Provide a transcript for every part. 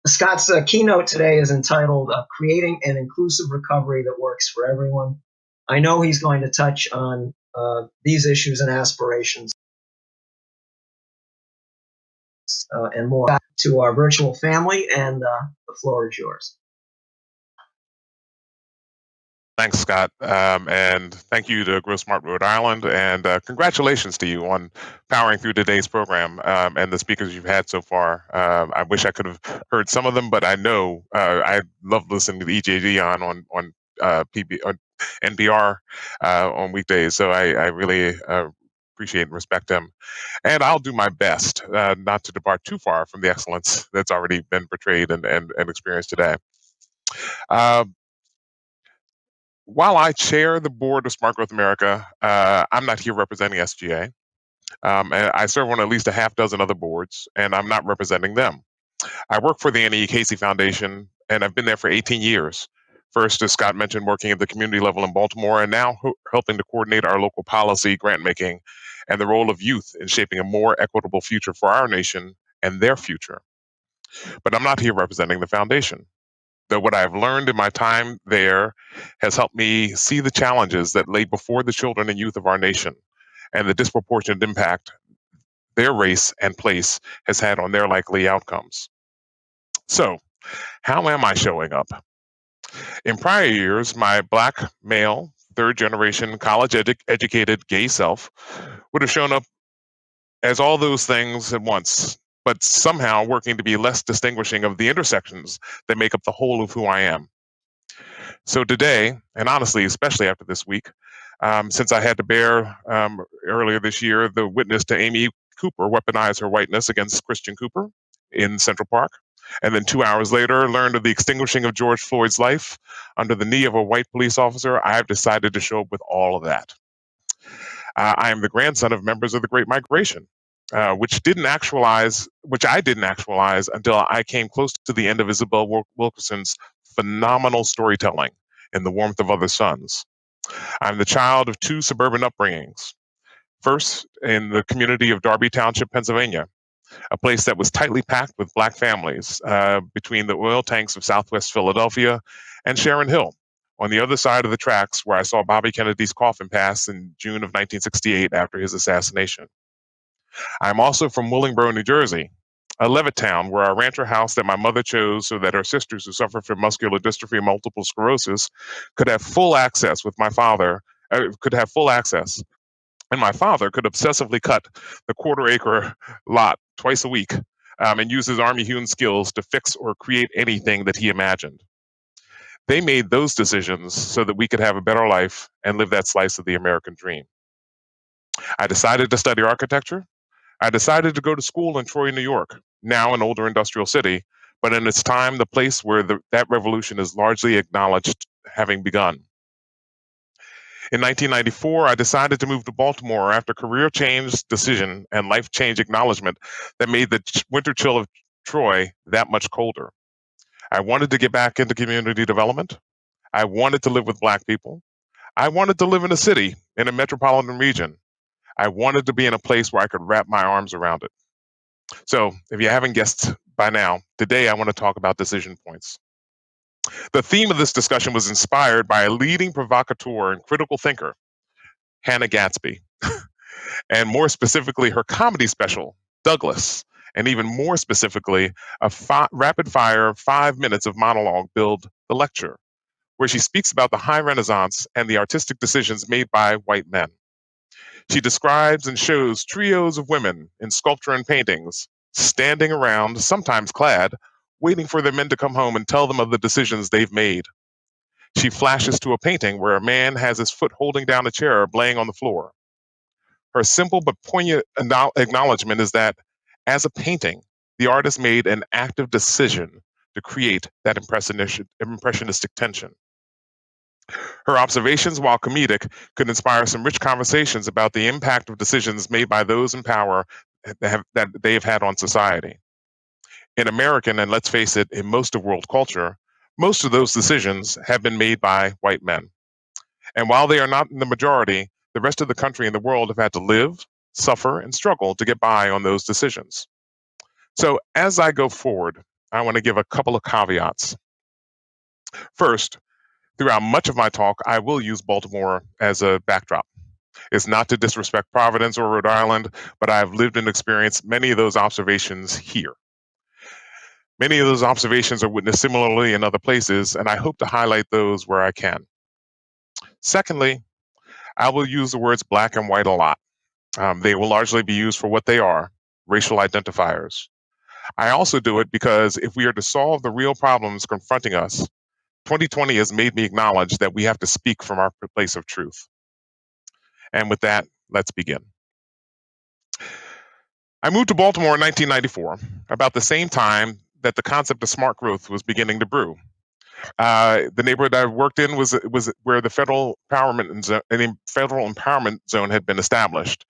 Scott's keynote today is entitled Creating an Inclusive Recovery That Works for Everyone. I know he's going to touch on these issues and aspirations and more. Back to our virtual family, and the floor is yours. Thanks, Scott, and thank you to Grow Smart Rhode Island, and congratulations to you on powering through today's program and the speakers you've had so far. I wish I could have heard some of them, but I know I love listening to the EJD on NPR on weekdays, so I really appreciate and respect them. And I'll do my best not to depart too far from the excellence that's already been portrayed and experienced today. While I chair the board of Smart Growth America, I'm not here representing SGA. And I serve on at least a half dozen other boards, and I'm not representing them. I work for the Annie E. Casey Foundation, and I've been there for 18 years. First, as Scott mentioned, working at the community level in Baltimore, and now helping to coordinate our local policy, grant making, and the role of youth in shaping a more equitable future for our nation and their future. But I'm not here representing the foundation. Though what I've learned in my time there has helped me see the challenges that lay before the children and youth of our nation and the disproportionate impact their race and place has had on their likely outcomes. So, how am I showing up? In prior years, my Black, male, third generation, college educated gay self would have shown up as all those things at once, but somehow working to be less distinguishing of the intersections that make up the whole of who I am. So today, and honestly, especially after this week, since I had to bear earlier this year the witness to Amy Cooper weaponize her whiteness against Christian Cooper in Central Park, and then 2 hours later learned of the extinguishing of George Floyd's life under the knee of a white police officer, I have decided to show up with all of that. I am the grandson of members of the Great Migration, which I didn't actualize until I came close to the end of Isabel Wilkerson's phenomenal storytelling in The Warmth of Other Suns. I'm the child of two suburban upbringings. First, in the community of Darby Township, Pennsylvania, a place that was tightly packed with Black families between the oil tanks of Southwest Philadelphia and Sharon Hill, on the other side of the tracks where I saw Bobby Kennedy's coffin pass in June of 1968 after his assassination. I'm also from Willingboro, New Jersey, a Levittown where a rancher house that my mother chose so that her sisters who suffer from muscular dystrophy and multiple sclerosis could have full access with my father, and my father could obsessively cut the quarter-acre lot twice a week and use his army-hewn skills to fix or create anything that he imagined. They made those decisions so that we could have a better life and live that slice of the American dream. I decided to study architecture. I decided to go to school in Troy, New York, now an older industrial city, but in its time, the place where that revolution is largely acknowledged having begun. In 1994, I decided to move to Baltimore after career change, decision, and life change acknowledgement that made the winter chill of Troy that much colder. I wanted to get back into community development. I wanted to live with Black people. I wanted to live in a city, in a metropolitan region. I wanted to be in a place where I could wrap my arms around it. So, if you haven't guessed by now, today I want to talk about decision points. The theme of this discussion was inspired by a leading provocateur and critical thinker, Hannah Gadsby, and more specifically, her comedy special, Douglas, and even more specifically, a rapid fire 5 minutes of monologue billed The Lecture, where she speaks about the high Renaissance and the artistic decisions made by white men. She describes and shows trios of women in sculpture and paintings, standing around, sometimes clad, waiting for their men to come home and tell them of the decisions they've made. She flashes to a painting where a man has his foot holding down a chair laying on the floor. Her simple but poignant acknowledgement is that, as a painting, the artist made an active decision to create that impressionistic tension. Her observations, while comedic, could inspire some rich conversations about the impact of decisions made by those in power that they have had on society. In American, and let's face it, in most of world culture, most of those decisions have been made by white men. And while they are not in the majority, the rest of the country and the world have had to live, suffer, and struggle to get by on those decisions. So as I go forward, I want to give a couple of caveats. First, throughout much of my talk, I will use Baltimore as a backdrop. It's not to disrespect Providence or Rhode Island, but I've lived and experienced many of those observations here. Many of those observations are witnessed similarly in other places, and I hope to highlight those where I can. Secondly, I will use the words black and white a lot. They will largely be used for what they are, racial identifiers. I also do it because if we are to solve the real problems confronting us, 2020 has made me acknowledge that we have to speak from our place of truth. And with that, let's begin. I moved to Baltimore in 1994, about the same time that the concept of smart growth was beginning to brew. The neighborhood I worked in was where the federal empowerment zone had been established.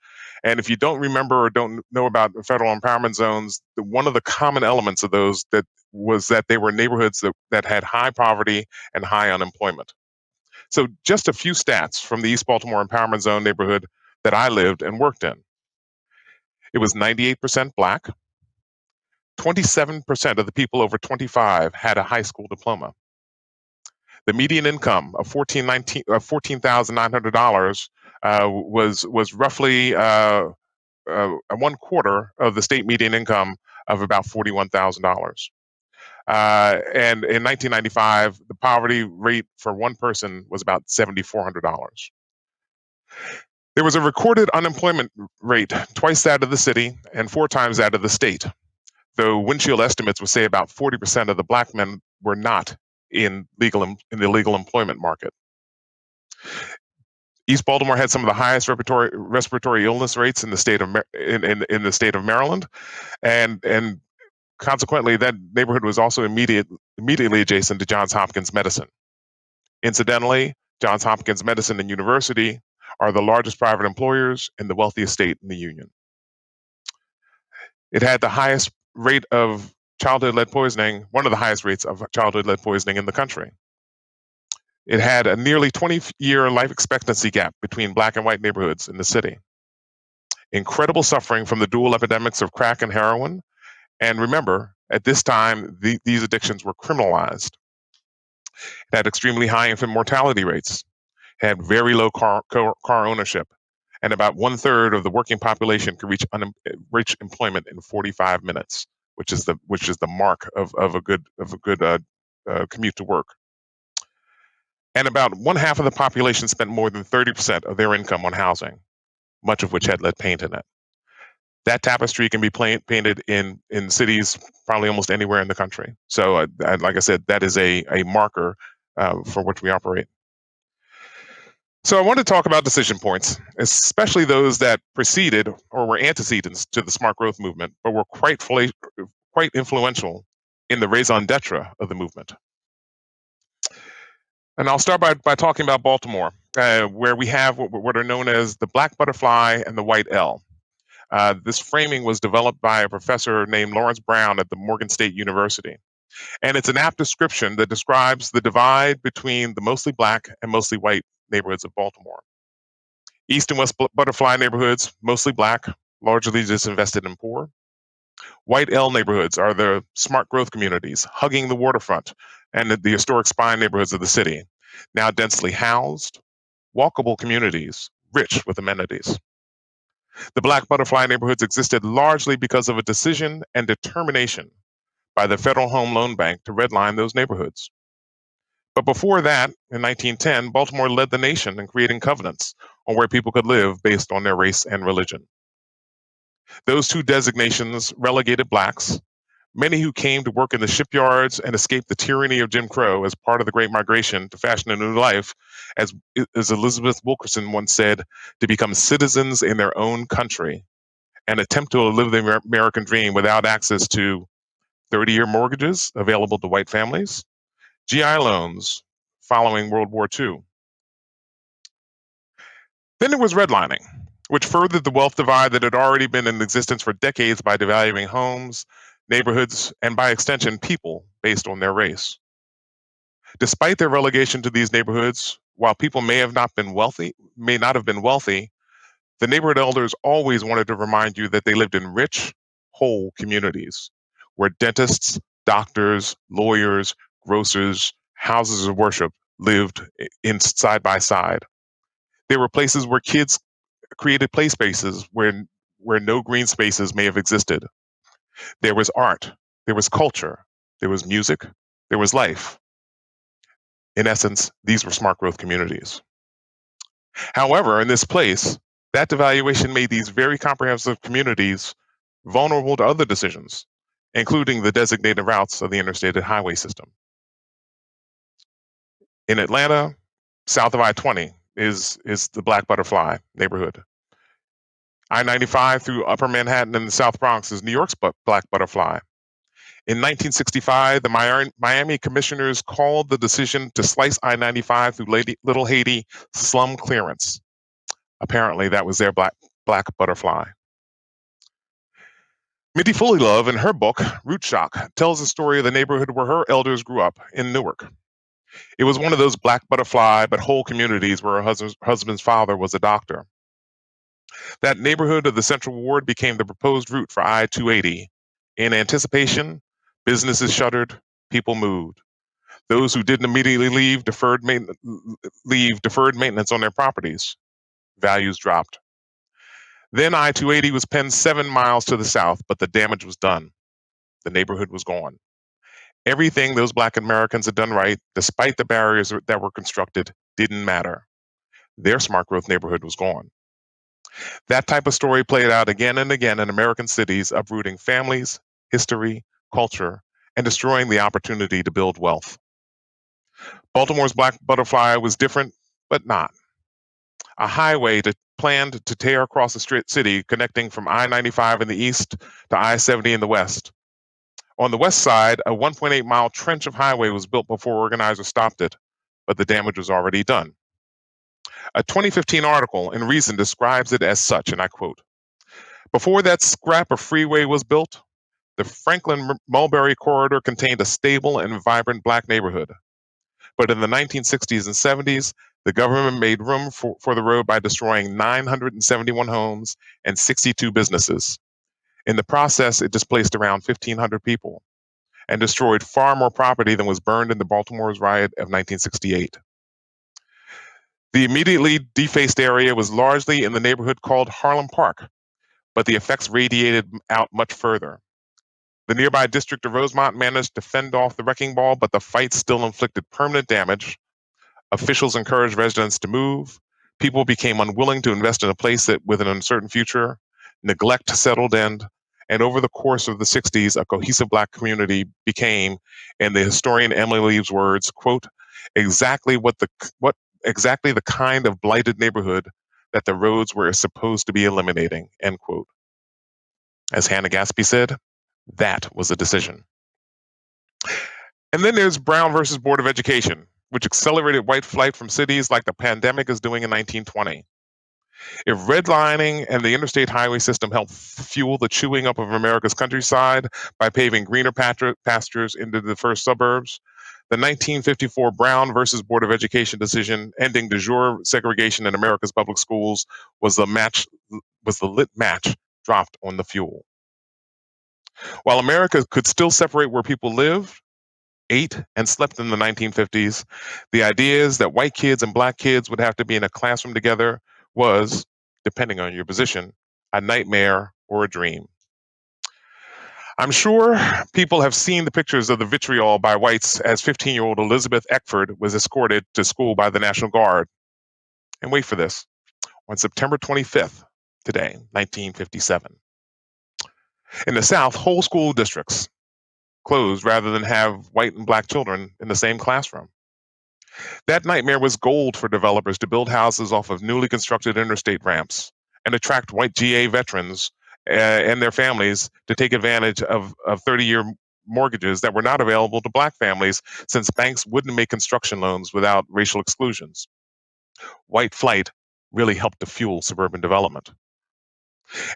And if you don't remember or don't know about the federal empowerment zones, one of the common elements of those was that they were neighborhoods that had high poverty and high unemployment. So just a few stats from the East Baltimore Empowerment Zone neighborhood that I lived and worked in. It was 98% Black. 27% of the people over 25 had a high school diploma. The median income of $14,900 was roughly one quarter of the state median income of about $41,000. And in 1995, the poverty rate for one person was about $7,400. There was a recorded unemployment rate twice that of the city and 4 times that of the state, though windshield estimates would say about 40% of the Black men were not in the legal employment market. East Baltimore had some of the highest respiratory illness rates in the state of in the state of Maryland, and consequently, that neighborhood was also immediately adjacent to Johns Hopkins Medicine. Incidentally, Johns Hopkins Medicine and University are the largest private employers and the wealthiest state in the union. It had the highest rate of childhood lead poisoning, one of the highest rates of childhood lead poisoning in the country. It had a nearly 20-year life expectancy gap between Black and white neighborhoods in the city. Incredible suffering from the dual epidemics of crack and heroin. And remember, at this time, these addictions were criminalized. It had extremely high infant mortality rates, had very low car ownership, and about 1/3 of the working population could reach employment in 45 minutes, which is the mark of a good commute to work. And about 1/2 of the population spent more than 30% of their income on housing, much of which had lead paint in it. That tapestry can be painted in cities probably almost anywhere in the country. So, like I said, that is a marker for which we operate. So I want to talk about decision points, especially those that preceded or were antecedents to the smart growth movement, but were quite influential in the raison d'etre of the movement. And I'll start by talking about Baltimore, where we have what are known as the black butterfly and the white L. This framing was developed by a professor named Lawrence Brown at the Morgan State University. And it's an apt description that describes the divide between the mostly Black and mostly white neighborhoods of Baltimore. East and West Butterfly neighborhoods, mostly Black, largely disinvested and poor. White L neighborhoods are the smart growth communities, hugging the waterfront and the historic spine neighborhoods of the city, now densely housed, walkable communities, rich with amenities. The Black Butterfly neighborhoods existed largely because of a decision and determination by the Federal Home Loan Bank to redline those neighborhoods. But before that, in 1910, Baltimore led the nation in creating covenants on where people could live based on their race and religion. Those two designations relegated Blacks, many who came to work in the shipyards and escaped the tyranny of Jim Crow as part of the Great Migration to fashion a new life, as Elizabeth Wilkerson once said, to become citizens in their own country and attempt to live the American dream without access to 30-year mortgages available to white families, GI loans following World War II. Then there was redlining, which furthered the wealth divide that had already been in existence for decades by devaluing homes, neighborhoods, and by extension, people based on their race. Despite their relegation to these neighborhoods, while people may not have been wealthy, the neighborhood elders always wanted to remind you that they lived in rich, whole communities where dentists, Doctors, lawyers, grocers, houses of worship lived in side by side. There were places where kids created play spaces where no green spaces may have existed. There was art, there was culture, there was music, there was life. In essence, these were smart growth communities. However, in this place, that devaluation made these very comprehensive communities vulnerable to other decisions, including the designated routes of the interstate highway system. In Atlanta, south of I-20 is the Black Butterfly neighborhood. I-95 through Upper Manhattan and the South Bronx is New York's Black Butterfly. In 1965, the Miami commissioners called the decision to slice I-95 through Little Haiti slum clearance. Apparently, that was their Black Butterfly. Mindy Fullilove, in her book, Root Shock, tells the story of the neighborhood where her elders grew up in Newark. It was one of those Black Butterfly but whole communities where her husband's father was a doctor. That neighborhood of the Central Ward became the proposed route for I-280. In anticipation, businesses shuttered, people moved. Those who didn't immediately leave deferred maintenance on their properties. Values dropped. Then I-280 was penned 7 miles to the south, but the damage was done. The neighborhood was gone. Everything those Black Americans had done right, despite the barriers that were constructed, didn't matter. Their smart growth neighborhood was gone. That type of story played out again and again in American cities, uprooting families, history, culture, and destroying the opportunity to build wealth. Baltimore's Black Butterfly was different, but not. A highway planned to tear across the city, connecting from I-95 in the east to I-70 in the west. On the west side, a 1.8-mile trench of highway was built before organizers stopped it, but the damage was already done. A 2015 article in Reason describes it as such, and I quote, "Before that scrap of freeway was built, the Franklin-Mulberry corridor contained a stable and vibrant Black neighborhood. But in the 1960s and 70s, the government made room for the road by destroying 971 homes and 62 businesses. In the process, it displaced around 1,500 people and destroyed far more property than was burned in the Baltimore's riot of 1968. The immediately defaced area was largely in the neighborhood called Harlem Park, but the effects radiated out much further. The nearby district of Rosemont managed to fend off the wrecking ball, but the fight still inflicted permanent damage. Officials encouraged residents to move. People became unwilling to invest in a place with an uncertain future. Neglect settled in. And over the course of the 60s, a cohesive Black community became, in the historian Emily Lee's words, quote, exactly the kind of blighted neighborhood that the roads were supposed to be eliminating, end quote. As Hannah Gatsby said, that was a decision. And then there's Brown versus Board of Education, which accelerated white flight from cities like the pandemic is doing in 1920. If redlining and the interstate highway system helped fuel the chewing up of America's countryside by paving greener pastures into the first suburbs, the 1954 Brown versus Board of Education decision ending de jure segregation in America's public schools was the lit match dropped on the fuel. While America could still separate where people lived, ate, and slept in the 1950s, the ideas that white kids and Black kids would have to be in a classroom together was, depending on your position, a nightmare or a dream. I'm sure people have seen the pictures of the vitriol by whites as 15-year-old Elizabeth Eckford was escorted to school by the National Guard. And wait for this, on September 25th, today, 1957. In the South, whole school districts closed rather than have white and Black children in the same classroom. That nightmare was gold for developers to build houses off of newly constructed interstate ramps and attract white GA veterans and their families to take advantage of 30-year mortgages that were not available to Black families since banks wouldn't make construction loans without racial exclusions. White flight really helped to fuel suburban development.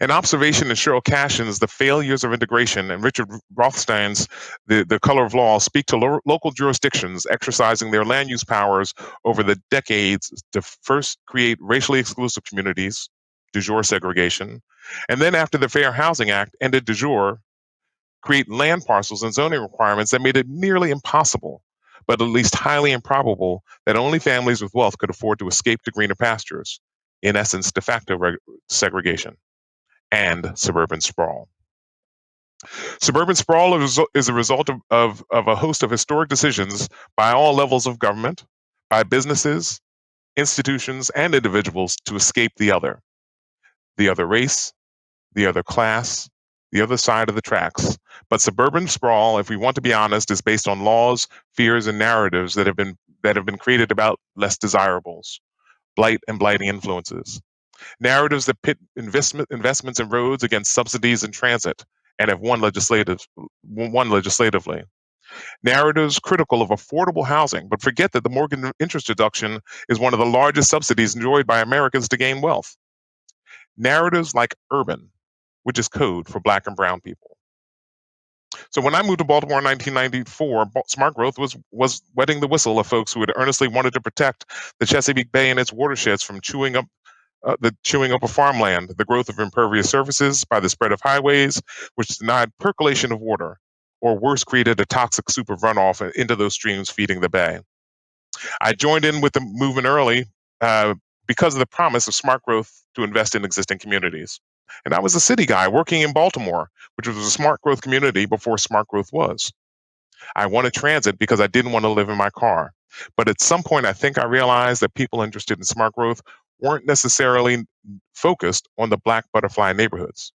An observation in Cheryl Cashin's The Failures of Integration and Richard Rothstein's The Color of Law speak to local jurisdictions exercising their land use powers over the decades to first create racially exclusive communities, de jure segregation, and then after the Fair Housing Act ended de jure, create land parcels and zoning requirements that made it nearly impossible, but at least highly improbable, that only families with wealth could afford to escape to greener pastures, in essence, de facto segregation and suburban sprawl. Suburban sprawl is a result of a host of historic decisions by all levels of government, by businesses, institutions, and individuals to escape the other race, the other class, the other side of the tracks. But suburban sprawl, if we want to be honest, is based on laws, fears, and narratives that have been created about less desirables, blight and blighting influences. Narratives that pit investments in roads against subsidies in transit and have won legislatively. Narratives critical of affordable housing, but forget that the mortgage interest deduction is one of the largest subsidies enjoyed by Americans to gain wealth. Narratives like urban, which is code for Black and brown people. So when I moved to Baltimore in 1994, smart growth was wetting the whistle of folks who had earnestly wanted to protect the Chesapeake Bay and its watersheds from chewing up of farmland, the growth of impervious surfaces by the spread of highways, which denied percolation of water, or worse, created a toxic soup of runoff into those streams feeding the bay. I joined in with the movement early because of the promise of smart growth to invest in existing communities. And I was a city guy working in Baltimore, which was a smart growth community before smart growth was. I wanted transit because I didn't want to live in my car. But at some point, I think I realized that people interested in smart growth weren't necessarily focused on the Black butterfly neighborhoods.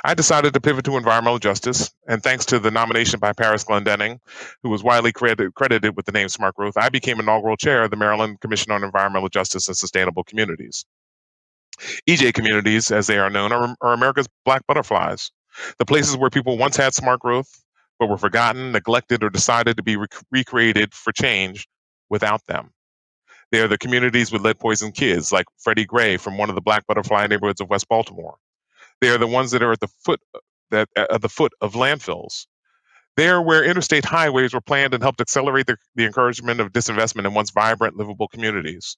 I decided to pivot to environmental justice, and thanks to the nomination by Paris Glendenning, who was widely credited with the name Smart Growth, I became inaugural chair of the Maryland Commission on Environmental Justice and Sustainable Communities. EJ communities, as they are known, are America's Black butterflies, the places where people once had smart growth, but were forgotten, neglected, or decided to be recreated for change without them. They are the communities with lead poisoned kids, like Freddie Gray from one of the Black butterfly neighborhoods of West Baltimore. They are the ones that are at the foot of landfills. They are where interstate highways were planned and helped accelerate the encouragement of disinvestment in once vibrant, livable communities.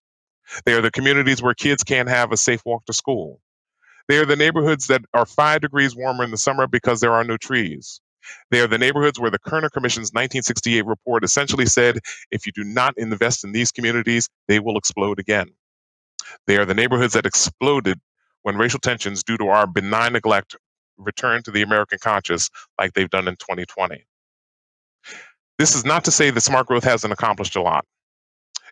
They are the communities where kids can't have a safe walk to school. They are the neighborhoods that are 5 degrees warmer in the summer because there are no trees. They are the neighborhoods where the Kerner Commission's 1968 report essentially said, if you do not invest in these communities, they will explode again. They are the neighborhoods that exploded when racial tensions due to our benign neglect returned to the American conscious like they've done in 2020. This is not to say that smart growth hasn't accomplished a lot.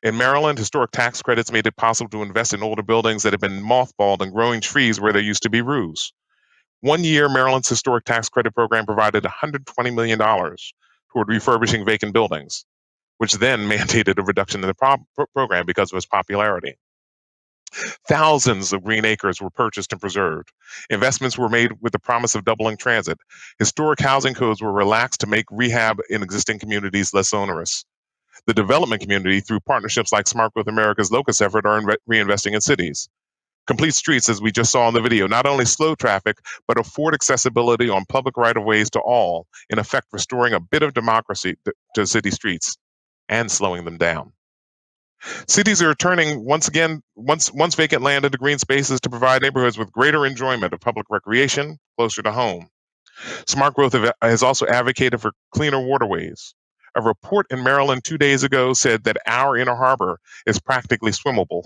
In Maryland, historic tax credits made it possible to invest in older buildings that have been mothballed and growing trees where there used to be roofs. One year, Maryland's historic tax credit program provided $120 million toward refurbishing vacant buildings, which then mandated a reduction in the program because of its popularity. Thousands of green acres were purchased and preserved. Investments were made with the promise of doubling transit. Historic housing codes were relaxed to make rehab in existing communities less onerous. The development community, through partnerships like Smart Growth America's Locust effort, are reinvesting in cities. Complete streets, as we just saw in the video, not only slow traffic, but afford accessibility on public right-of-ways to all, in effect restoring a bit of democracy to city streets and slowing them down. Cities are turning once vacant land into green spaces to provide neighborhoods with greater enjoyment of public recreation closer to home. Smart Growth has also advocated for cleaner waterways. A report in Maryland 2 days ago said that our inner harbor is practically swimmable,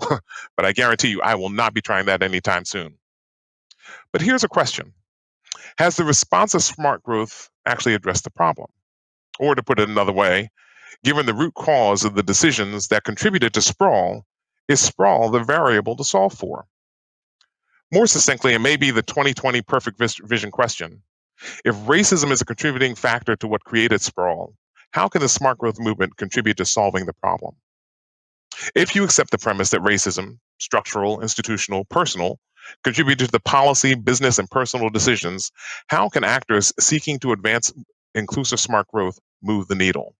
but I guarantee you I will not be trying that anytime soon. But here's a question. Has the response of smart growth actually addressed the problem? Or to put it another way, given the root cause of the decisions that contributed to sprawl, is sprawl the variable to solve for? More succinctly, it may be the 2020 perfect vision question. If racism is a contributing factor to what created sprawl, how can the smart growth movement contribute to solving the problem? If you accept the premise that racism, structural, institutional, personal, contributed to the policy, business, and personal decisions, how can actors seeking to advance inclusive smart growth move the needle?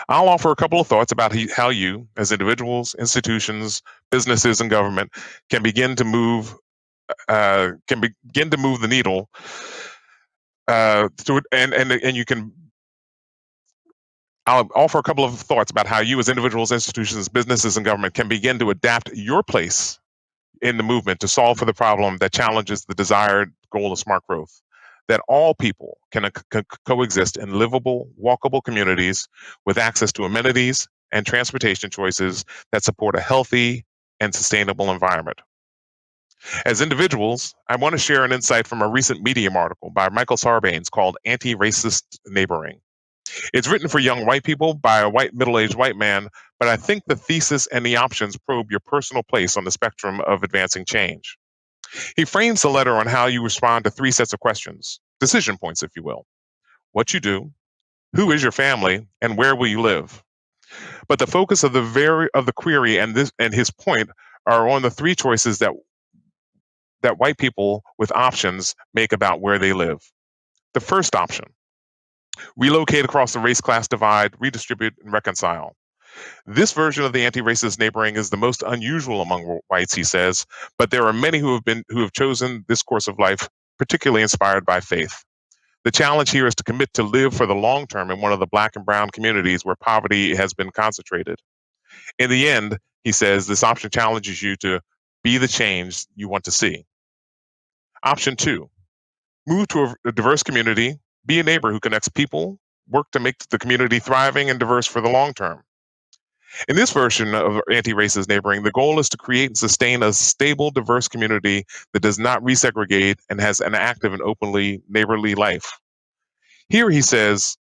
I'll offer a couple of thoughts about how you, as individuals, institutions, businesses, and government, can begin to move the needle. And you can. I'll offer a couple of thoughts about how you, as individuals, institutions, businesses, and government, can begin to adapt your place in the movement to solve for the problem that challenges the desired goal of smart growth. that all people can coexist in livable, walkable communities with access to amenities and transportation choices that support a healthy and sustainable environment. As individuals, I want to share an insight from a recent Medium article by Michael Sarbanes called Anti-Racist Neighboring. It's written for young white people by a white middle-aged white man, but I think the thesis and the options probe your personal place on the spectrum of advancing change. He frames the letter on how you respond to three sets of questions, decision points, if you will. What you do, who is your family, and where will you live? But the focus of the query and his point are on the three choices that white people with options make about where they live. The first option, relocate across the race class divide, redistribute, and reconcile. This version of the anti-racist neighboring is the most unusual among whites, he says, but there are many who have chosen this course of life, particularly inspired by faith. The challenge here is to commit to live for the long term in one of the Black and brown communities where poverty has been concentrated. In the end, he says, this option challenges you to be the change you want to see. Option 2, move to a diverse community, be a neighbor who connects people, work to make the community thriving and diverse for the long term. In this version of anti-racist neighboring, the goal is to create and sustain a stable, diverse community that does not resegregate and has an active and openly neighborly life. Here he says,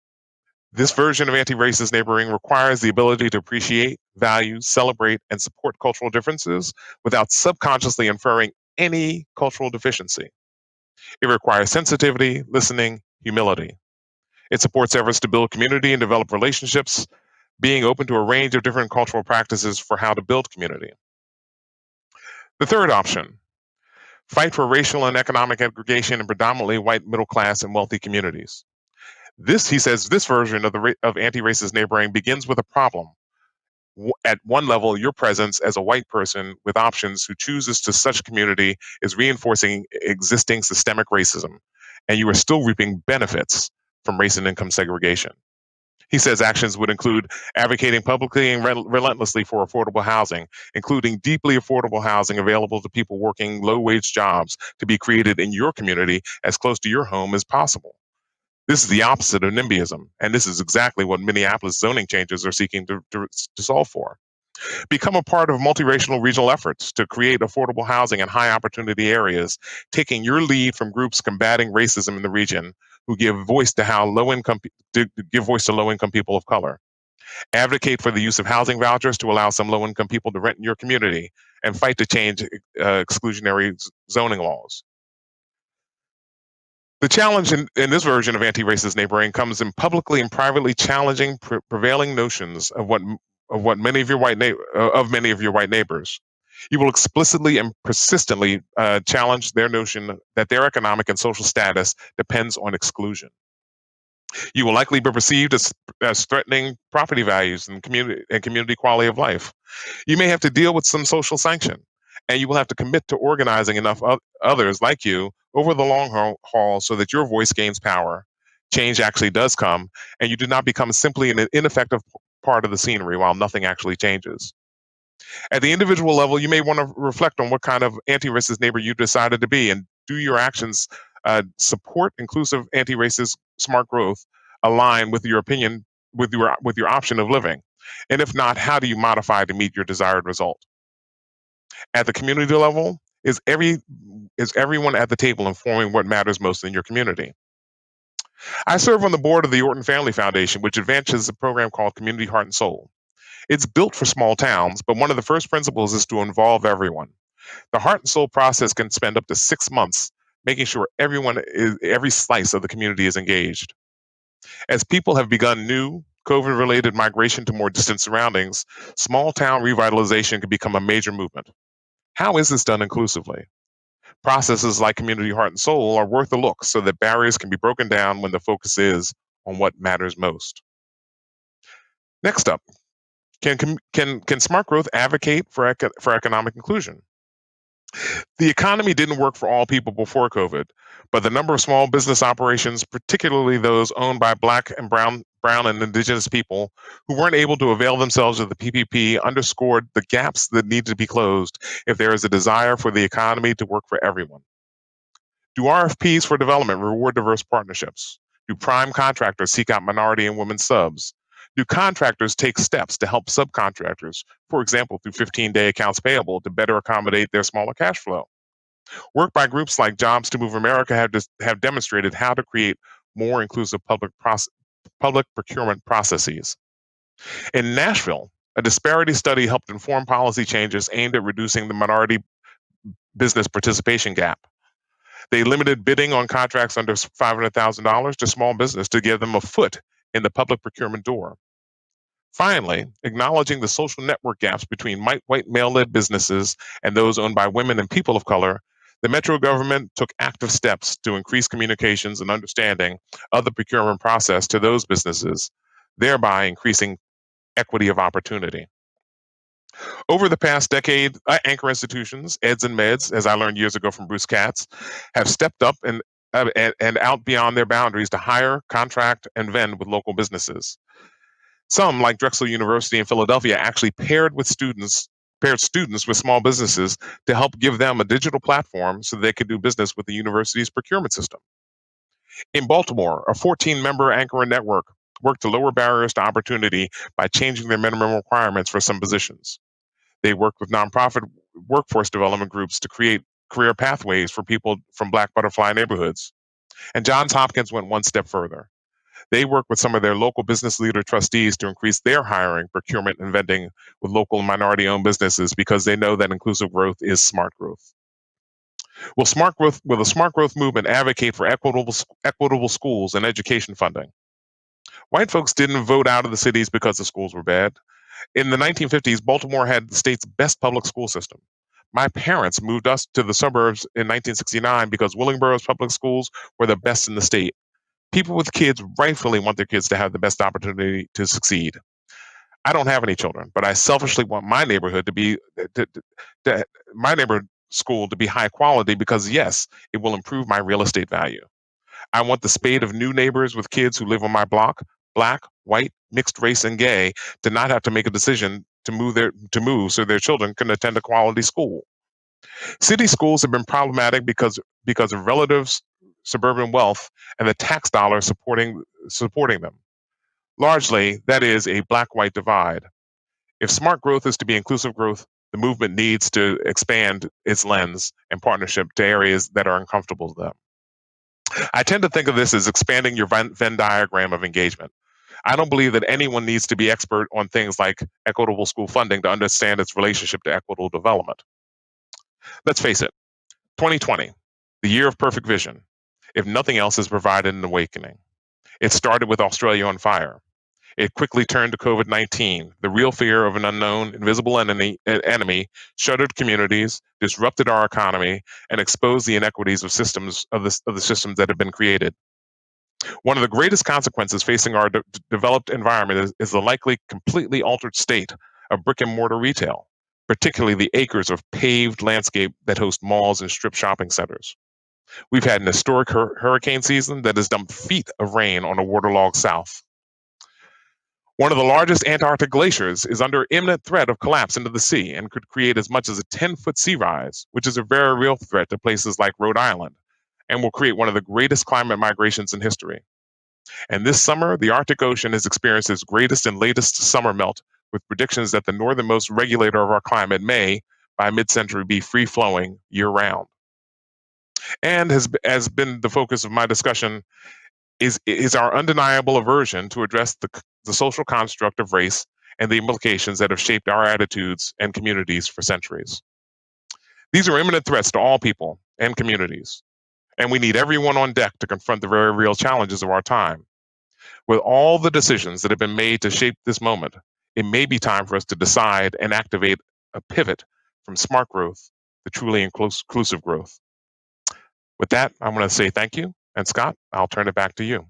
this version of anti-racist neighboring requires the ability to appreciate, value, celebrate, and support cultural differences without subconsciously inferring any cultural deficiency. It requires sensitivity, listening, humility. It supports efforts to build community and develop relationships, being open to a range of different cultural practices for how to build community. The third option, fight for racial and economic aggregation in predominantly white middle class and wealthy communities. This, he says, this version of anti-racist neighboring begins with a problem. At one level, your presence as a white person with options who chooses to such community is reinforcing existing systemic racism, and you are still reaping benefits from race and income segregation. He says actions would include advocating publicly and relentlessly for affordable housing, including deeply affordable housing available to people working low-wage jobs to be created in your community as close to your home as possible. This is the opposite of NIMBYism, and this is exactly what Minneapolis zoning changes are seeking to solve for. Become a part of multiracial regional efforts to create affordable housing in high opportunity areas, taking your lead from groups combating racism in the region who give voice to low income people of color. Advocate for the use of housing vouchers to allow some low income people to rent in your community, and fight to change exclusionary zoning laws. The challenge in this version of anti-racist neighboring comes in publicly and privately challenging prevailing notions of many of your white neighbors. You will explicitly and persistently challenge their notion that their economic and social status depends on exclusion. You will likely be perceived as threatening property values and community quality of life. You may have to deal with some social sanction, and you will have to commit to organizing enough others like you over the long haul so that your voice gains power, change actually does come, and you do not become simply an ineffective part of the scenery while nothing actually changes. At the individual level, you may want to reflect on what kind of anti-racist neighbor you decided to be, and do your actions support inclusive anti-racist smart growth align with your opinion, with your option of living? And if not, how do you modify to meet your desired result? At the community level, is everyone at the table informing what matters most in your community? I serve on the board of the Orton Family Foundation, which advances a program called Community Heart and Soul. It's built for small towns, but one of the first principles is to involve everyone. The heart and soul process can spend up to 6 months making sure every slice of the community is engaged. As people have begun new COVID related migration to more distant surroundings, small town revitalization can become a major movement. How is this done inclusively? Processes like Community Heart and Soul are worth a look so that barriers can be broken down when the focus is on what matters most. Next up, can smart growth advocate for economic inclusion? The economy didn't work for all people before COVID, but the number of small business operations, particularly those owned by Black and brown and Indigenous people who weren't able to avail themselves of the PPP, underscored the gaps that need to be closed if there is a desire for the economy to work for everyone. Do RFPs for development reward diverse partnerships? Do prime contractors seek out minority and women subs? Do contractors take steps to help subcontractors, for example, through 15-day accounts payable to better accommodate their smaller cash flow? Work by groups like Jobs to Move America have demonstrated how to create more inclusive public procurement processes. In Nashville, a disparity study helped inform policy changes aimed at reducing the minority business participation gap. They limited bidding on contracts under $500,000 to small business to give them a foot in the public procurement door. Finally, acknowledging the social network gaps between white male-led businesses and those owned by women and people of color, the Metro government took active steps to increase communications and understanding of the procurement process to those businesses, thereby increasing equity of opportunity. Over the past decade, anchor institutions, eds and meds, as I learned years ago from Bruce Katz, have stepped up and out beyond their boundaries to hire, contract, and vend with local businesses. Some, like Drexel University in Philadelphia, actually paired students with small businesses to help give them a digital platform so they could do business with the university's procurement system. In Baltimore, a 14-member anchor network worked to lower barriers to opportunity by changing their minimum requirements for some positions. They worked with nonprofit workforce development groups to create career pathways for people from Black butterfly neighborhoods. And Johns Hopkins went one step further. They work with some of their local business leader trustees to increase their hiring, procurement, and vending with local and minority-owned businesses because they know that inclusive growth is smart growth. Will the smart growth movement advocate for equitable schools and education funding? White folks didn't vote out of the cities because the schools were bad. In the 1950s, Baltimore had the state's best public school system. My parents moved us to the suburbs in 1969 because Willingboro's public schools were the best in the state. People with kids rightfully want their kids to have the best opportunity to succeed. I don't have any children, but I selfishly want my neighborhood my neighborhood school to be high quality because yes, it will improve my real estate value. I want the spate of new neighbors with kids who live on my block, black, white, mixed race, and gay, to not have to make a decision to move so their children can attend a quality school. City schools have been problematic because of relative suburban wealth and the tax dollars supporting them. Largely, that is a black-white divide. If smart growth is to be inclusive growth, the movement needs to expand its lens and partnership to areas that are uncomfortable to them. I tend to think of this as expanding your Venn diagram of engagement. I don't believe that anyone needs to be expert on things like equitable school funding to understand its relationship to equitable development. Let's face it, 2020, the year of perfect vision, if nothing else has provided an awakening. It started with Australia on fire. It quickly turned to COVID-19, the real fear of an unknown, invisible enemy shuttered communities, disrupted our economy, and exposed the inequities of the systems that have been created. One of the greatest consequences facing our developed environment is the likely completely altered state of brick and mortar retail, particularly the acres of paved landscape that host malls and strip shopping centers. We've had an historic hurricane season that has dumped feet of rain on a waterlogged South. One of the largest Antarctic glaciers is under imminent threat of collapse into the sea and could create as much as a 10-foot sea rise, which is a very real threat to places like Rhode Island, and will create one of the greatest climate migrations in history. And this summer, the Arctic Ocean has experienced its greatest and latest summer melt, with predictions that the northernmost regulator of our climate may, by mid-century, be free-flowing year-round. And has been the focus of my discussion is our undeniable aversion to address the social construct of race and the implications that have shaped our attitudes and communities for centuries. These are imminent threats to all people and communities, and we need everyone on deck to confront the very real challenges of our time. With all the decisions that have been made to shape this moment, it may be time for us to decide and activate a pivot from smart growth to truly inclusive growth. With that, I'm going to say thank you. And Scott, I'll turn it back to you.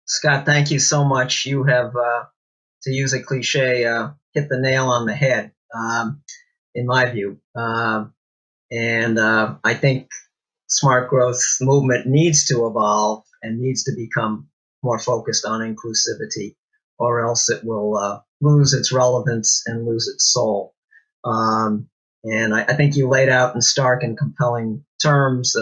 Scott, thank you so much. You have, to use a cliche, hit the nail on the head, in my view. And I think smart growth movement needs to evolve and needs to become more focused on inclusivity, or else it will lose its relevance and lose its soul. And I think you laid out in stark and compelling terms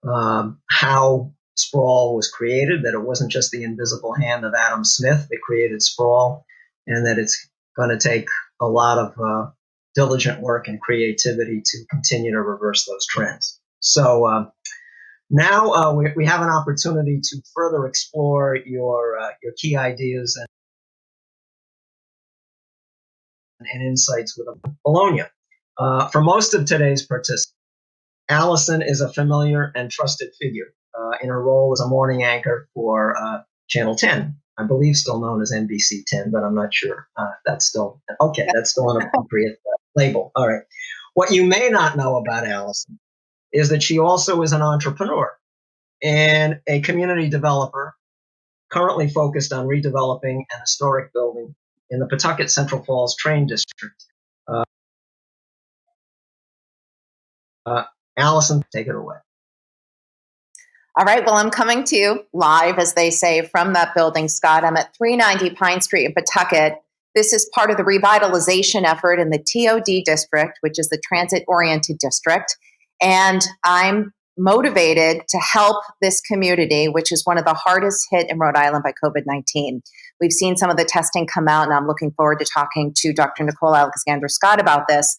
how sprawl was created, that it wasn't just the invisible hand of Adam Smith that created sprawl, and that it's going to take a lot of diligent work and creativity to continue to reverse those trends. So now we have an opportunity to further explore your key ideas and insights with Bologna. For most of today's participants, Alison is a familiar and trusted figure in her role as a morning anchor for Channel 10, I believe still known as NBC 10, but I'm not sure. That's still an appropriate label. All right. What you may not know about Alison is that she also is an entrepreneur and a community developer currently focused on redeveloping an historic building in the Pawtucket Central Falls Train District. Alison, take it away. All right, well, I'm coming to you live, as they say, from that building, Scott. I'm at 390 Pine Street in Pawtucket. This is part of the revitalization effort in the TOD district, which is the transit-oriented district. And I'm motivated to help this community, which is one of the hardest hit in Rhode Island by COVID-19. We've seen some of the testing come out, and I'm looking forward to talking to Dr. Nicole Alexander Scott about this.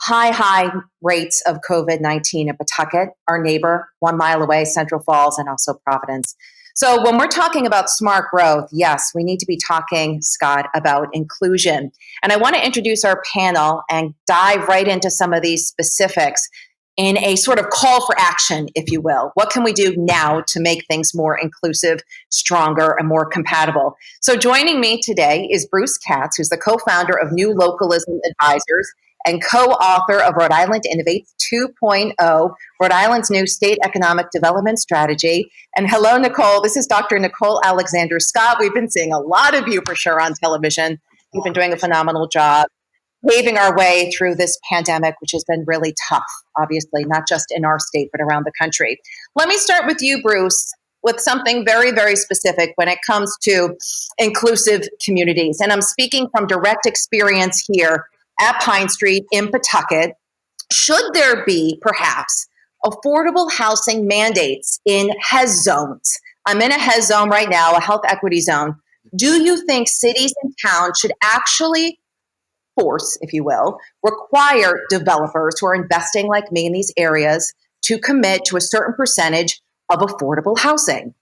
High rates of COVID-19 in Pawtucket, our neighbor, 1 mile away, Central Falls, and also Providence. So when we're talking about smart growth, yes, we need to be talking, Scott, about inclusion. And I want to introduce our panel and dive right into some of these specifics in a sort of call for action, if you will. What can we do now to make things more inclusive, stronger, and more compatible? So joining me today is Bruce Katz, who's the co-founder of New Localism Advisors and co-author of Rhode Island Innovates 2.0, Rhode Island's new state economic development strategy. And hello, Nicole. This is Dr. Nicole Alexander Scott. We've been seeing a lot of you for sure on television. You've been doing a phenomenal job paving our way through this pandemic, which has been really tough, obviously, not just in our state, but around the country. Let me start with you, Bruce, with something very, very specific when it comes to inclusive communities. And I'm speaking from direct experience here at Pine Street in Pawtucket. Should there be perhaps affordable housing mandates in HES zones? I'm in a HES zone right now, a health equity zone. Do you think cities and towns should actually force, if you will, require developers who are investing like me in these areas to commit to a certain percentage of affordable housing?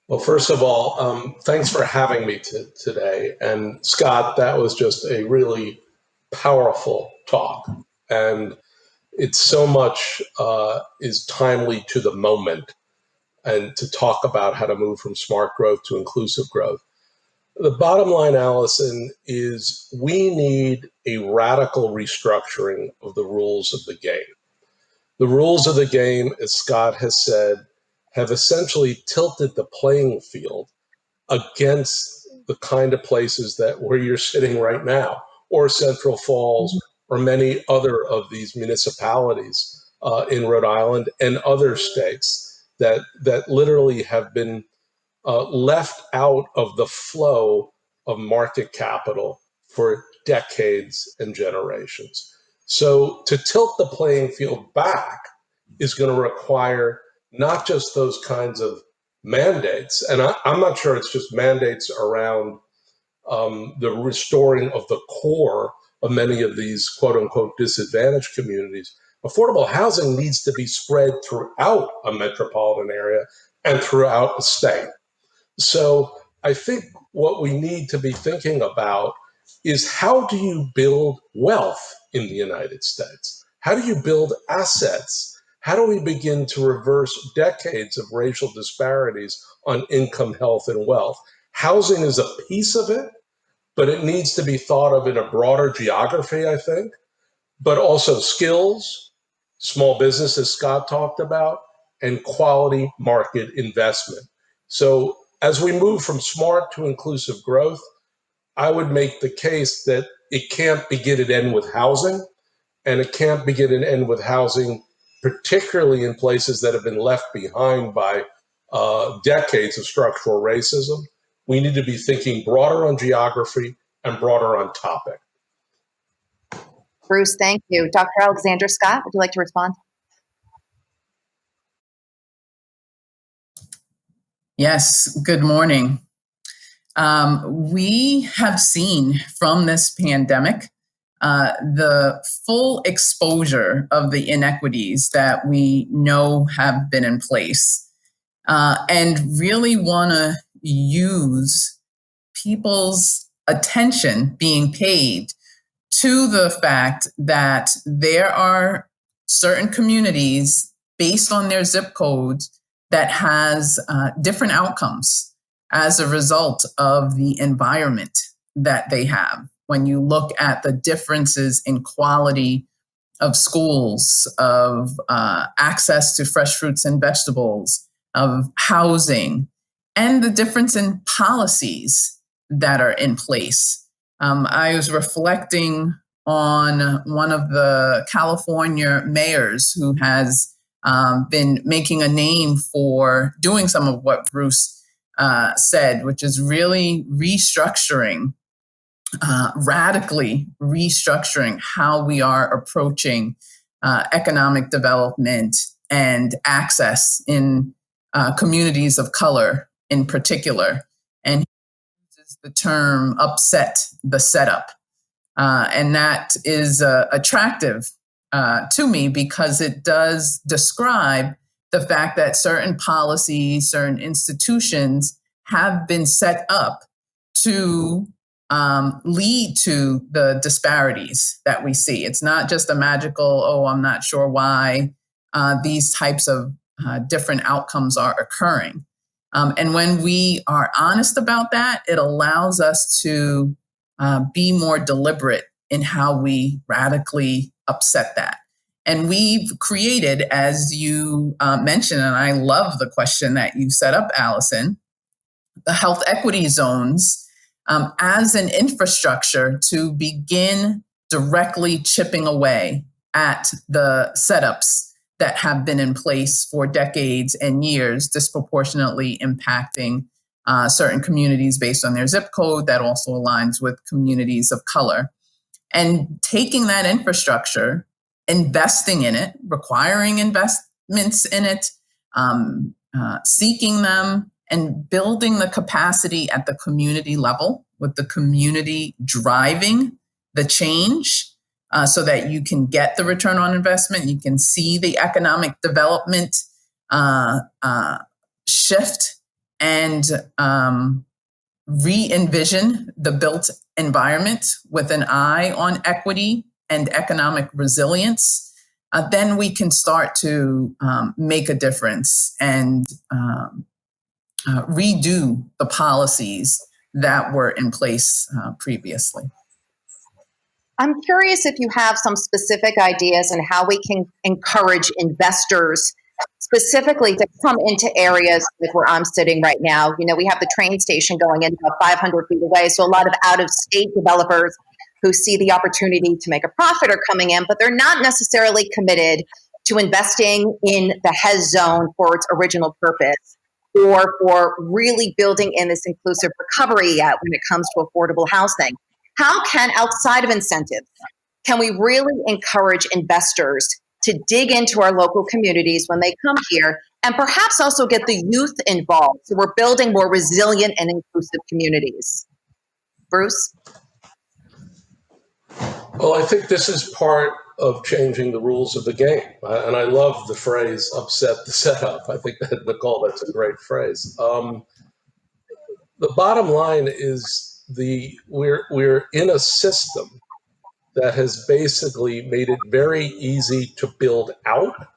Well, first of all, thanks for having me today. And Scott, that was just a really powerful talk. And it's so much is timely to the moment and to talk about how to move from smart growth to inclusive growth. The bottom line, Alison, is we need a radical restructuring of the rules of the game. The rules of the game, as Scott has said, have essentially tilted the playing field against the kind of places that where you're sitting right now, or Central Falls, or many other of these municipalities in Rhode Island and other states that literally have been left out of the flow of market capital for decades and generations. So to tilt the playing field back is going to require not just those kinds of mandates, and I'm not sure it's just mandates around the restoring of the core of many of these quote unquote disadvantaged communities. Affordable housing needs to be spread throughout a metropolitan area and throughout the state. So I think what we need to be thinking about is how do you build wealth in the United States? How do you build assets? How do we begin to reverse decades of racial disparities on income, health, and wealth? Housing is a piece of it, but it needs to be thought of in a broader geography, I think, but also skills, small business, as Scott talked about, and quality market investment. So as we move from smart to inclusive growth, I would make the case that it can't begin and end with housing, and it can't begin and end with housing, particularly in places that have been left behind by decades of structural racism. We need to be thinking broader on geography and broader on topic. Bruce, thank you. Dr. Alexander Scott, would you like to respond? Yes, good morning. We have seen from this pandemic the full exposure of the inequities that we know have been in place, and really want to use people's attention being paid to the fact that there are certain communities based on their zip codes that has different outcomes as a result of the environment that they have. When you look at the differences in quality of schools, of access to fresh fruits and vegetables, of housing, and the difference in policies that are in place. I was reflecting on one of the California mayors who has been making a name for doing some of what Bruce said, which is really restructuring, radically restructuring how we are approaching economic development and access in communities of color in particular. And he uses the term upset the setup. And that is attractive to me because it does describe the fact that certain policies, certain institutions have been set up to lead to the disparities that we see. It's not just a magical, oh, I'm not sure why these types of different outcomes are occurring. And when we are honest about that, it allows us to be more deliberate in how we radically upset that. And we've created, as you mentioned, and I love the question that you set up, Alison, the health equity zones as an infrastructure to begin directly chipping away at the setups that have been in place for decades and years, disproportionately impacting certain communities based on their zip code that also aligns with communities of color. And taking that infrastructure, investing in it, requiring investments in it, seeking them, and building the capacity at the community level with the community driving the change so that you can get the return on investment, you can see the economic development shift and re-envision the built environment with an eye on equity and economic resilience, then we can start to make a difference and redo the policies that were in place previously. I'm curious if you have some specific ideas on how we can encourage investors specifically to come into areas like where I'm sitting right now. You know, we have the train station going in about 500 feet away, so a lot of out-of-state developers who see the opportunity to make a profit are coming in, but they're not necessarily committed to investing in the HES zone for its original purpose or for really building in this inclusive recovery yet when it comes to affordable housing. How can, outside of incentives, can we really encourage investors to dig into our local communities when they come here and perhaps also get the youth involved so we're building more resilient and inclusive communities? Bruce? Well, I think this is part of changing the rules of the game. And I love the phrase upset the setup. I think that, Nicole, that's a great phrase. The bottom line is we're in a system that has basically made it very easy to build out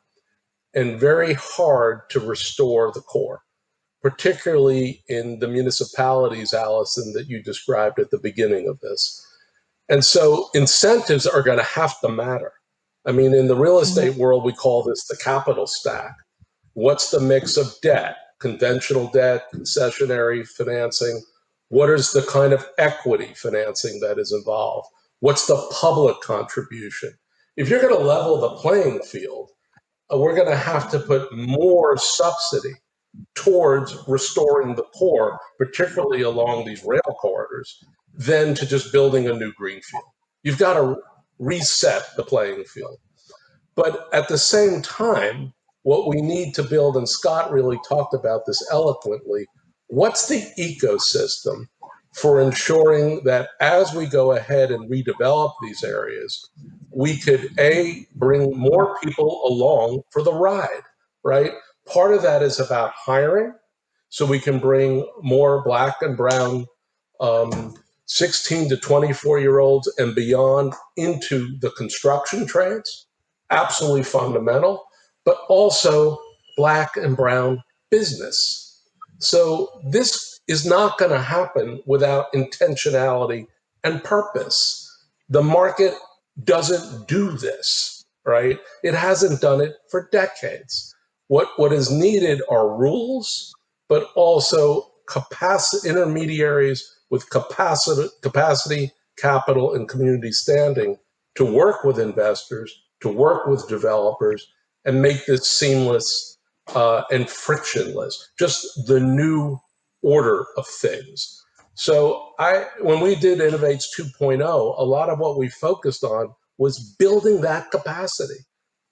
and very hard to restore the core, particularly in the municipalities, Alison, that you described at the beginning of this. And so incentives are going to have to matter. I mean, in the real estate world, we call this the capital stack. What's the mix of debt, conventional debt, concessionary financing? What is the kind of equity financing that is involved? What's the public contribution? If you're going to level the playing field, we're going to have to put more subsidy towards restoring the core, particularly along these rail corridors, than to just building a new greenfield. You've got to reset the playing field. But at the same time, what we need to build, and Scott really talked about this eloquently, what's the ecosystem for ensuring that as we go ahead and redevelop these areas, we could, A, bring more people along for the ride, right? Part of that is about hiring, so we can bring more Black and brown 16 to 24-year-olds and beyond into the construction trades. Absolutely fundamental, but also Black and brown business. So this is not going to happen without intentionality and purpose. The market doesn't do this, right? It hasn't done it for decades. What is needed are rules, but also capacity, intermediaries with capacity, capital, and community standing to work with investors, to work with developers, and make this seamless and frictionless, just the new order of things. So when we did Innovates 2.0, a lot of what we focused on was building that capacity.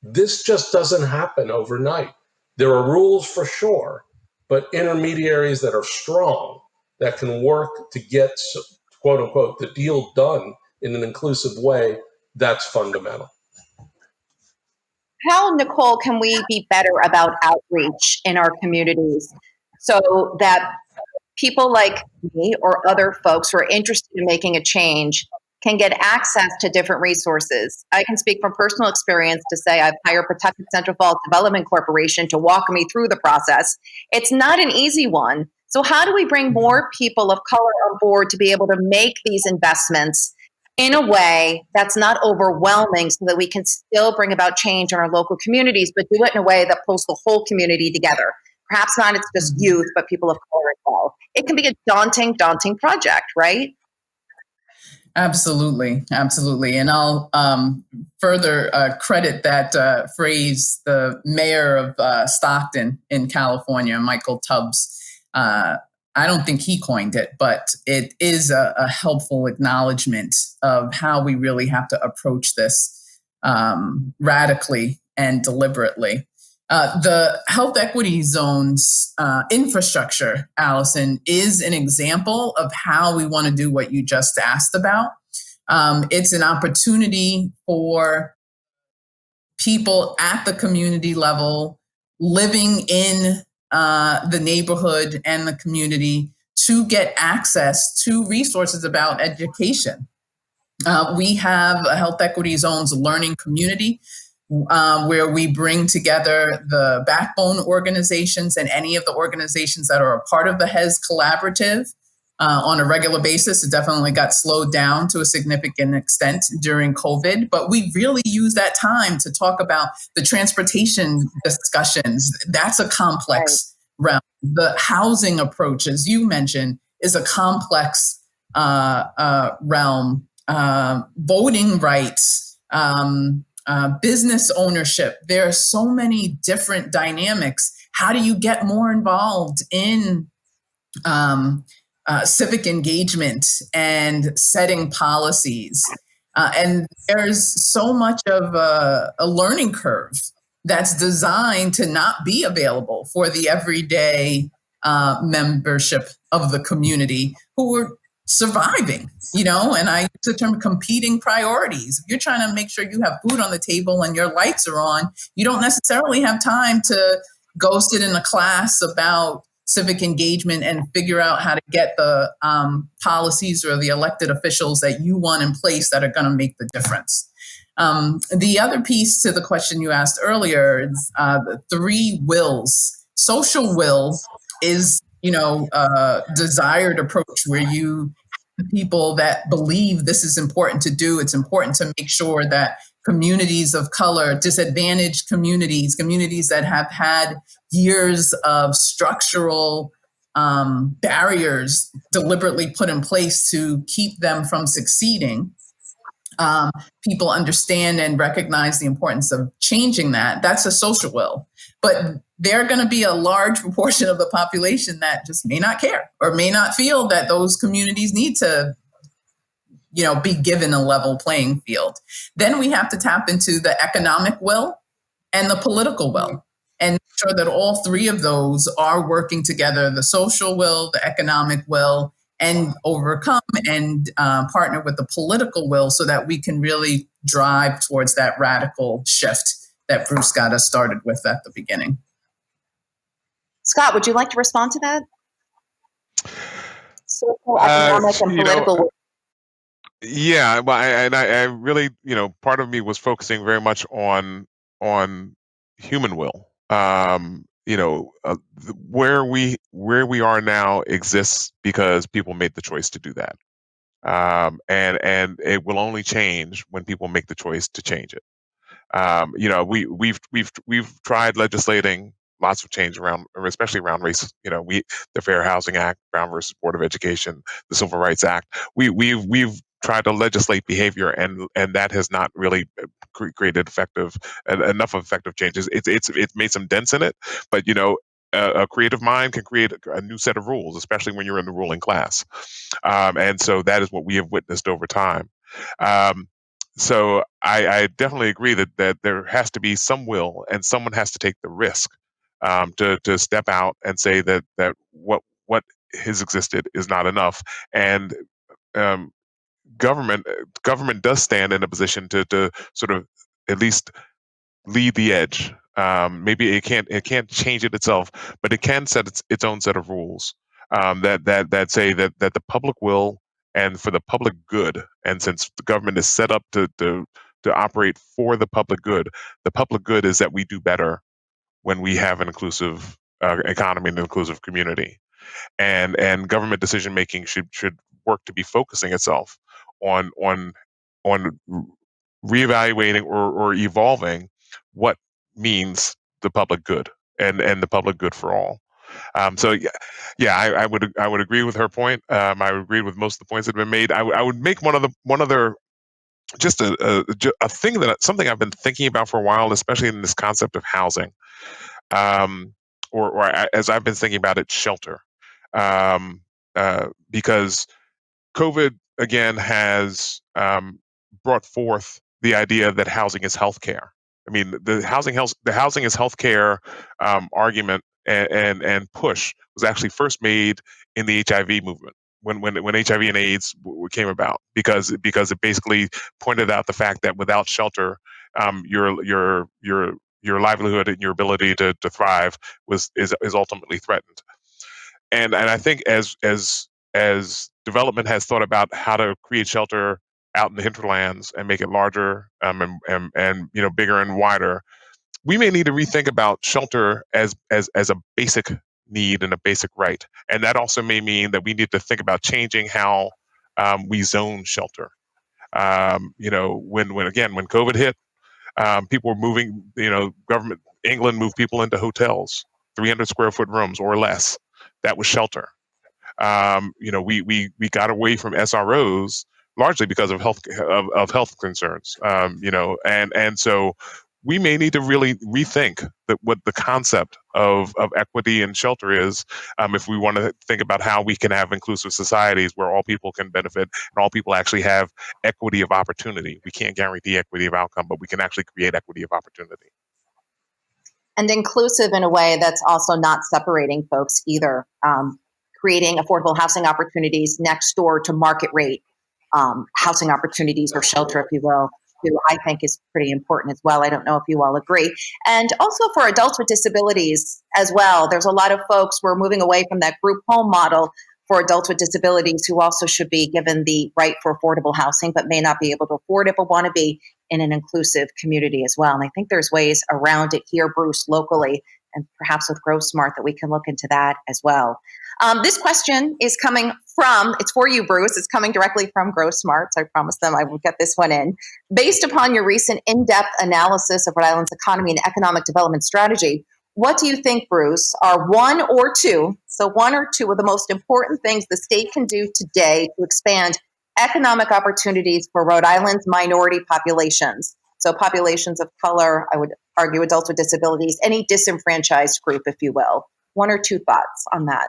This just doesn't happen overnight. There are rules for sure, but intermediaries that are strong, that can work to get, quote unquote, the deal done in an inclusive way, that's fundamental. How, Nicole, can we be better about outreach in our communities so that people like me or other folks who are interested in making a change can get access to different resources? I can speak from personal experience to say I've hired Pawtucket Central Falls Development Corporation to walk me through the process. It's not an easy one. So how do we bring more people of color on board to be able to make these investments in a way that's not overwhelming so that we can still bring about change in our local communities, but do it in a way that pulls the whole community together? Perhaps not it's just youth, but people of color as well. It can be a daunting project, right? Absolutely. And I'll further credit that phrase, the mayor of Stockton in California, Michael Tubbs. I don't think he coined it, but it is a helpful acknowledgement of how we really have to approach this radically and deliberately. The health equity zones infrastructure, Alison, is an example of how we want to do what you just asked about. It's an opportunity for people at the community level living in the neighborhood and the community to get access to resources about education. We have a health equity zones learning community where we bring together the backbone organizations and any of the organizations that are a part of the HES collaborative on a regular basis. It definitely got slowed down to a significant extent during COVID, but we really use that time to talk about the transportation discussions. That's a complex realm. The housing approach, as you mentioned, is a complex realm. Voting rights, business ownership. There are so many different dynamics. How do you get more involved in civic engagement and setting policies? And there's so much of a learning curve that's designed to not be available for the everyday membership of the community who are surviving, and I use the term competing priorities. If you're trying to make sure you have food on the table and your lights are on, you don't necessarily have time to go sit in a class about civic engagement and figure out how to get the policies or the elected officials that you want in place that are going to make the difference. The other piece to the question you asked earlier is the 3 wills. Social will is desired approach where you have people that believe this is important to do. It's important to make sure that communities of color, disadvantaged communities that have had years of structural barriers deliberately put in place to keep them from succeeding. People understand and recognize the importance of changing that. That's a social will. But there are going to be a large proportion of the population that just may not care or may not feel that those communities need to be given a level playing field. Then we have to tap into the economic will and the political will, and make sure that all three of those are working together: the social will, the economic will, and overcome and partner with the political will, so that we can really drive towards that radical shift that Bruce got us started with at the beginning. Scott, would you like to respond to that? Social, economic, and political. Yeah, well, I really, part of me was focusing very much on human will. Where we are now exists because people made the choice to do that, and it will only change when people make the choice to change it. We've tried legislating lots of change around, especially around race. The Fair Housing Act, Brown versus Board of Education, the Civil Rights Act. We've tried to legislate behavior, and that has not really created enough effective changes. It's made some dents in it, but a creative mind can create a new set of rules, especially when you're in the ruling class. And so that is what we have witnessed over time. So I definitely agree that there has to be some will, and someone has to take the risk to step out and say that what has existed is not enough. And government does stand in a position to sort of at least lead the edge. Maybe it can't change it itself, but it can set its own set of rules that say that the public will and for the public good. And since the government is set up to operate for the public good is that we do better when we have an inclusive economy and an inclusive community. And government decision making should work to be focusing itself on reevaluating or evolving what means the public good and the public good for all. So I would agree with her point. I would agree with most of the points that have been made. I would make one other just a thing something I've been thinking about for a while, especially in this concept of housing, or as I've been thinking about it, shelter, because COVID again has brought forth the idea that housing is healthcare. I mean, the housing is healthcare argument and push was actually first made in the HIV movement when HIV and AIDS came about, because it basically pointed out the fact that without shelter, your livelihood and your ability to thrive is ultimately threatened. And I think as development has thought about how to create shelter out in the hinterlands and make it larger, and bigger and wider, we may need to rethink about shelter as a basic need and a basic right. And that also may mean that we need to think about changing how we zone shelter. When COVID hit, people were moving. England moved people into hotels, 300 square foot rooms or less. That was shelter. We got away from SROs largely because of health concerns. And so we may need to really rethink what the concept of equity and shelter is, if we want to think about how we can have inclusive societies where all people can benefit and all people actually have equity of opportunity. We can't guarantee equity of outcome, but we can actually create equity of opportunity. And inclusive in a way that's also not separating folks either. Creating affordable housing opportunities next door to market rate housing opportunities, or shelter, if you will, who I think is pretty important as well. I don't know if you all agree. And also for adults with disabilities as well. There's a lot of folks who are moving away from that group home model for adults with disabilities who also should be given the right for affordable housing, but may not be able to afford it, but want to be in an inclusive community as well. And I think there's ways around it here, Bruce, locally, and perhaps with Grow Smart, that we can look into that as well. This question is coming from, it's for you, Bruce. It's coming directly from Grow Smart. So I promised them I will get this one in. Based upon your recent in-depth analysis of Rhode Island's economy and economic development strategy, what do you think, Bruce, are one or two of the most important things the state can do today to expand economic opportunities for Rhode Island's minority populations? So populations of color, I would argue adults with disabilities, any disenfranchised group, if you will. One or two thoughts on that.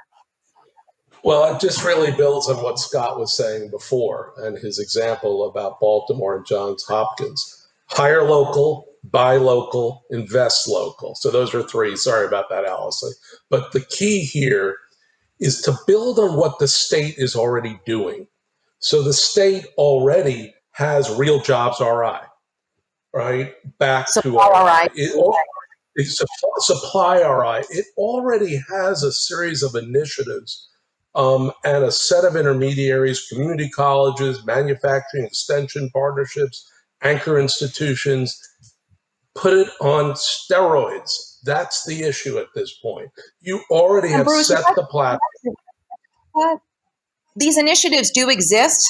Well, it just really builds on what Scott was saying before and his example about Baltimore and Johns Hopkins. Hire local, buy local, invest local. So those are three. Sorry about that, Alison. But the key here is to build on what the state is already doing. So the state already has Real Jobs RI, right? Back So, to all right. RI. Supply RI. It already has a series of initiatives and a set of intermediaries, community colleges, manufacturing extension partnerships, anchor institutions. Put it on steroids. That's the issue at this point. You already And have Bruce, set the platform. these initiatives do exist,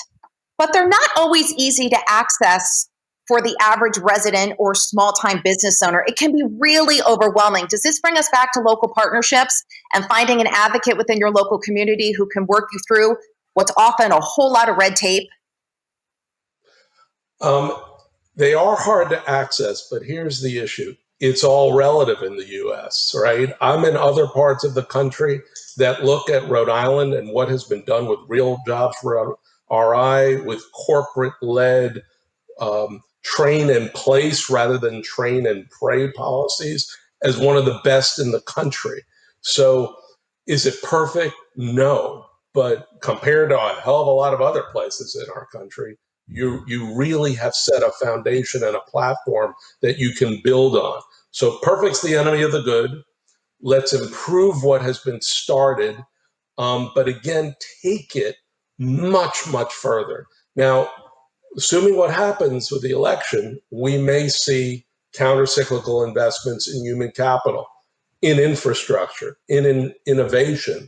but they're not always easy to access for the average resident or small-time business owner. It can be really overwhelming. Does this bring us back to local partnerships and finding an advocate within your local community who can work you through what's often a whole lot of red tape? They are hard to access, but here's the issue. It's all relative in the US, right? I'm in other parts of the country that look at Rhode Island and what has been done with Real Jobs for RI, with corporate-led train in place rather than train and pray policies as one of the best in the country. So is it perfect? No. But compared to a hell of a lot of other places in our country, you really have set a foundation and a platform that you can build on. So perfect's the enemy of the good. Let's improve what has been started, but again, take it much, much further. Now, assuming what happens with the election, we may see countercyclical investments in human capital, in infrastructure, in innovation.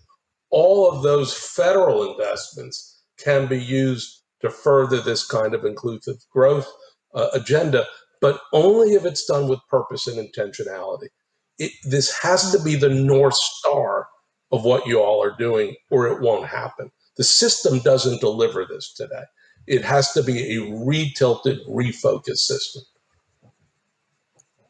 All of those federal investments can be used to further this kind of inclusive growth agenda, but only if it's done with purpose and intentionality. This has to be the North Star of what you all are doing, or it won't happen. The system doesn't deliver this today. It has to be a retilted, refocused system.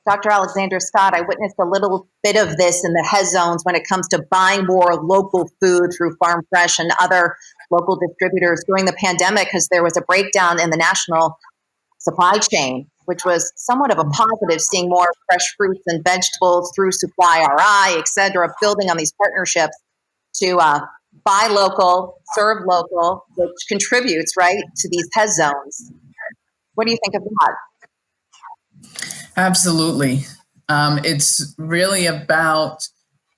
Dr. Alexander Scott, I witnessed a little bit of this in the HES zones when it comes to buying more local food through Farm Fresh and other local distributors during the pandemic, because there was a breakdown in the national supply chain, which was somewhat of a positive, seeing more fresh fruits and vegetables through Supply RI, et cetera, building on these partnerships to buy local, serve local, which contributes, right, to these HES zones. What do you think of that? Absolutely. It's really about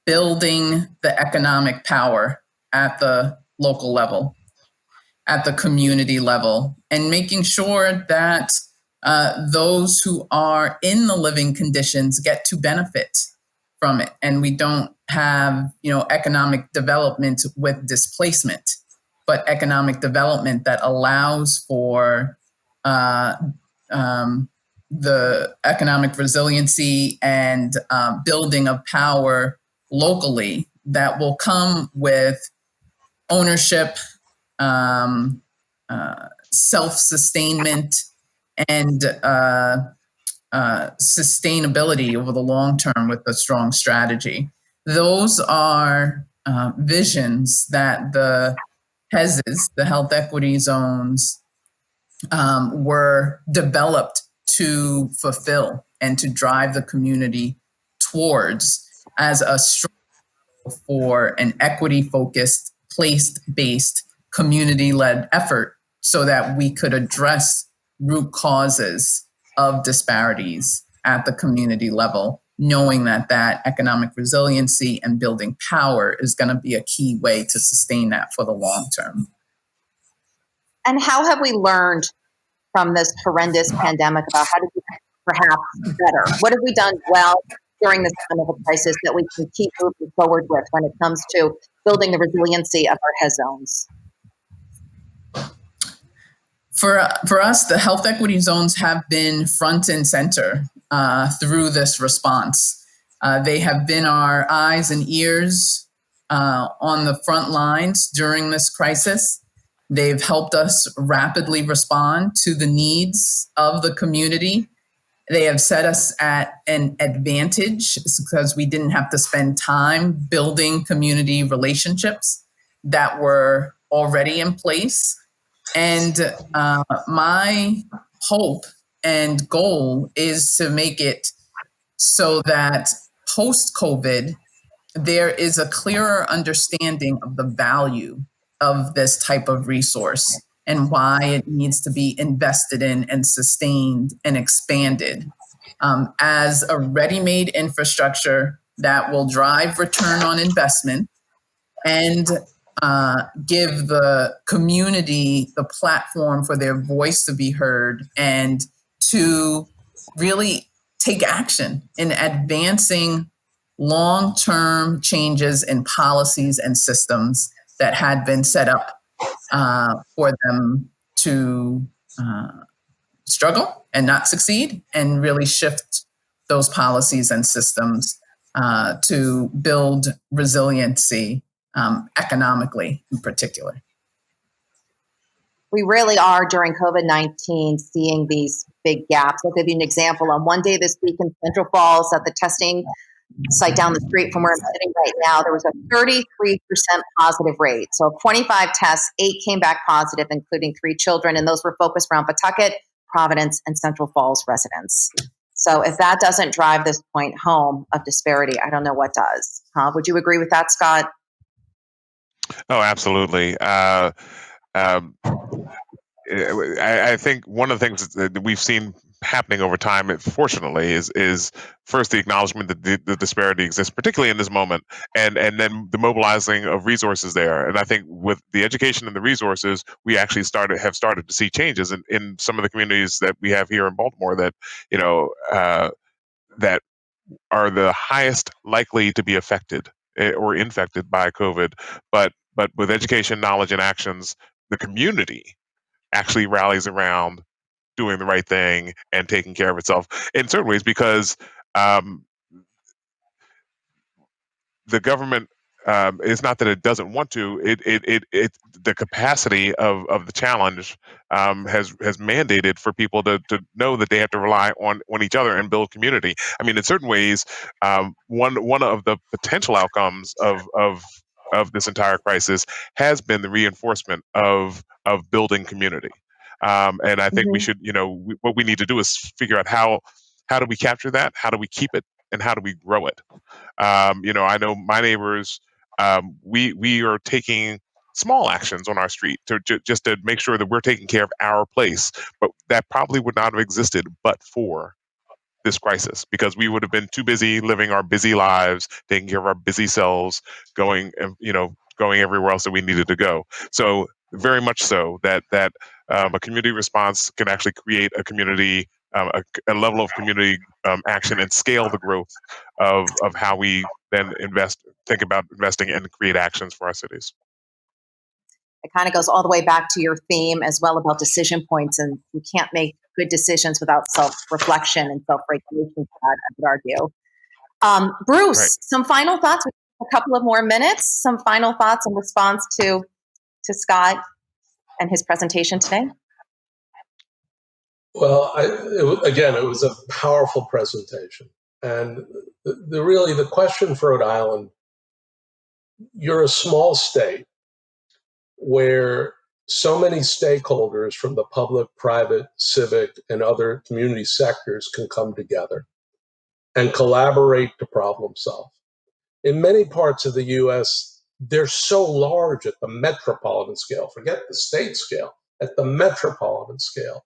building the economic power at the local level, at the community level, and making sure that those who are in the living conditions get to benefit from it. And we don't have, economic development with displacement, but economic development that allows for the economic resiliency and building of power locally that will come with ownership, self-sustainment, and sustainability over the long term with a strong strategy. Those are visions that the HESs, the health equity zones, were developed to fulfill and to drive the community towards as a strong for an equity-focused, place-based, community-led effort so that we could address root causes of disparities at the community level, knowing that economic resiliency and building power is going to be a key way to sustain that for the long term. And how have we learned from this horrendous pandemic about how to do perhaps better? What have we done well during this time of a crisis that we can keep moving forward with when it comes to building the resiliency of our HES zones? For us, the health equity zones have been front and center through this response. They have been our eyes and ears on the front lines during this crisis. They've helped us rapidly respond to the needs of the community. They have set us at an advantage because we didn't have to spend time building community relationships. that were already in place. And my hope and goal is to make it so that post-COVID, there is a clearer understanding of the value of this type of resource and why it needs to be invested in and sustained and expanded as a ready-made infrastructure that will drive return on investment and give the community the platform for their voice to be heard and to really take action in advancing long-term changes in policies and systems that had been set up for them to struggle and not succeed, and really shift those policies and systems to build resiliency economically in particular. We really are during COVID-19 seeing these big gaps. I'll give you an example. On one day this week in Central Falls at the testing site down the street from where I'm sitting right now, there was a 33% positive rate. So of 25 tests, 8 came back positive, including 3 children, and those were focused around Pawtucket, Providence, and Central Falls residents. So if that doesn't drive this point home of disparity, I don't know what does. Would you agree with that, Scott? Oh, absolutely. I think one of the things that we've seen happening over time, fortunately, is first the acknowledgement that the disparity exists, particularly in this moment, and then the mobilizing of resources there. And I think with the education and the resources, we actually have started to see changes in some of the communities that we have here in Baltimore that that are the highest likely to be affected or infected by COVID. But with education, knowledge, and actions, the community actually rallies around doing the right thing and taking care of itself in certain ways, because the government, it's not that it doesn't want to, the capacity of the challenge has mandated for people to know that they have to rely on each other and build community. I mean, in certain ways, one of the potential outcomes of this entire crisis has been the reinforcement of building community. And I think we should, what we need to do is figure out how do we capture that, how do we keep it, and how do we grow it. I know my neighbors, we are taking small actions on our street just to make sure that we're taking care of our place, but that probably would not have existed but for this crisis, because we would have been too busy living our busy lives, taking care of our busy selves, going everywhere else that we needed to go. So very much so that a community response can actually create a community, a level of community action, and scale the growth of how we then think about investing and create actions for our cities. It kind of goes all the way back to your theme as well about decision points, and you can't make good decisions without self-reflection and self-regulation, I would argue. Bruce, Right. Some final thoughts? We have a couple of more minutes. Some final thoughts in response to Scott and his presentation today? Well, it was a powerful presentation. And the question for Rhode Island, you're a small state where so many stakeholders from the public, private, civic, and other community sectors can come together and collaborate to problem solve. In many parts of the US, they're so large at the metropolitan scale, forget the state scale, at the metropolitan scale.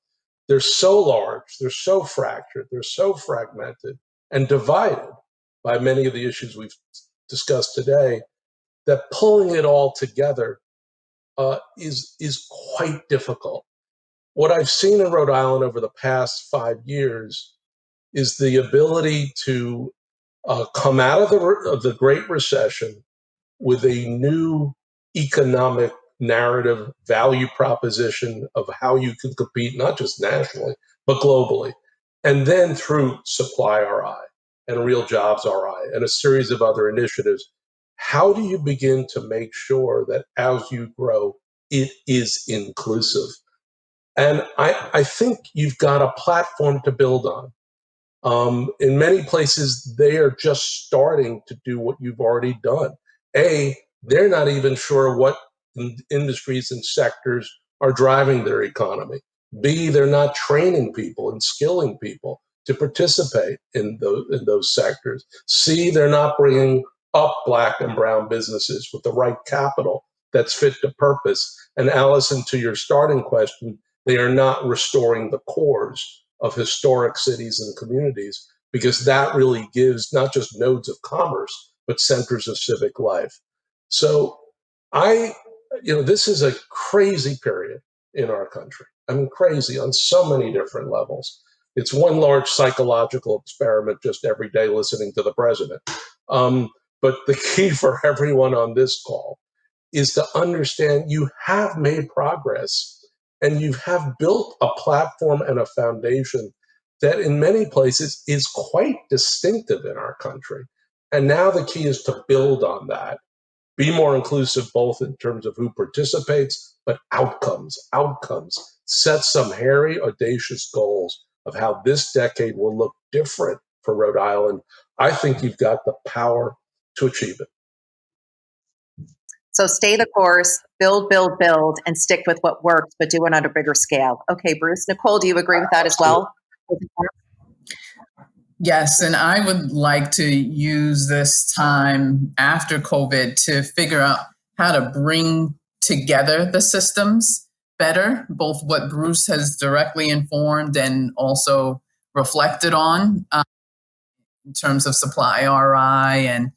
They're so large, they're so fractured, they're so fragmented and divided by many of the issues we've discussed today, that pulling it all together is quite difficult. What I've seen in Rhode Island over the past 5 years is the ability to come out of the Great Recession with a new economic narrative value proposition of how you can compete, not just nationally, but globally. And then through Supply RI and Real Jobs RI and a series of other initiatives, how do you begin to make sure that as you grow, it is inclusive? And I think you've got a platform to build on. In many places, they are just starting to do what you've already done. They're not even sure what industries and sectors are driving their economy. B, they're not training people and skilling people to participate in those sectors. C, they're not bringing up Black and brown businesses with the right capital that's fit to purpose. And Alison, to your starting question, they are not restoring the cores of historic cities and communities, because that really gives not just nodes of commerce, but centers of civic life. So this is a crazy period in our country. I mean, crazy on so many different levels. It's one large psychological experiment just every day listening to the president. But the key for everyone on this call is to understand you have made progress and you have built a platform and a foundation that in many places is quite distinctive in our country. And now the key is to build on that, be more inclusive, both in terms of who participates, but outcomes, set some hairy, audacious goals of how this decade will look different for Rhode Island. I think you've got the power to achieve it. So stay the course, build, and stick with what works, but do it on a bigger scale. Okay, Bruce. Nicole, do you agree with that as well? Yes, and I would like to use this time after COVID to figure out how to bring together the systems better, both what Bruce has directly informed and also reflected on in terms of supply RI and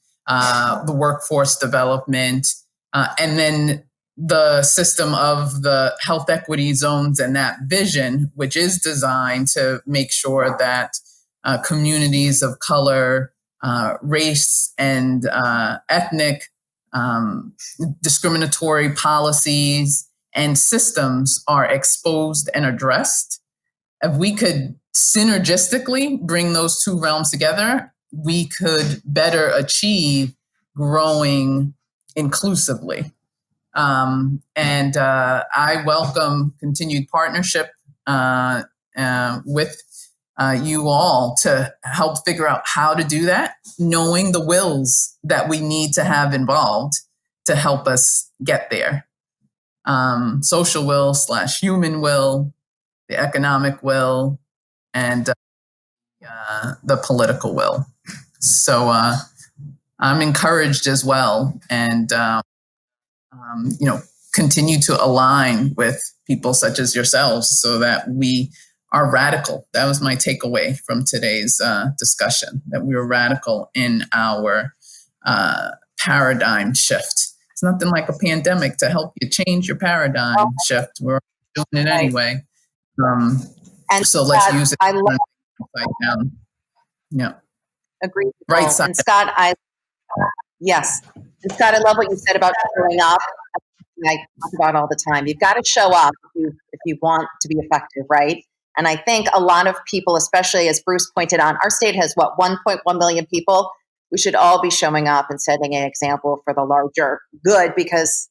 the workforce development, and then the system of the health equity zones and that vision, which is designed to make sure that communities of color, race, and ethnic discriminatory policies and systems are exposed and addressed. If we could synergistically bring those two realms together, we could better achieve growing inclusively. And I welcome continued partnership with you all to help figure out how to do that, knowing the wills that we need to have involved to help us get there. Social will / human will, the economic will, and the political will. So I'm encouraged as well, and continue to align with people such as yourselves so that we are radical. That was my takeaway from today's discussion, that we were radical in our paradigm shift. It's nothing like a pandemic to help you change your paradigm shift. We're doing it anyway. And so let's use it. I love right down. Yeah. Agree. Right side. And Scott, yes. And Scott, I love what you said about showing up. I talk about all the time. You've got to show up if you want to be effective, right? And I think a lot of people, especially as Bruce pointed out, our state has 1.1 million people. We should all be showing up and setting an example for the larger good, because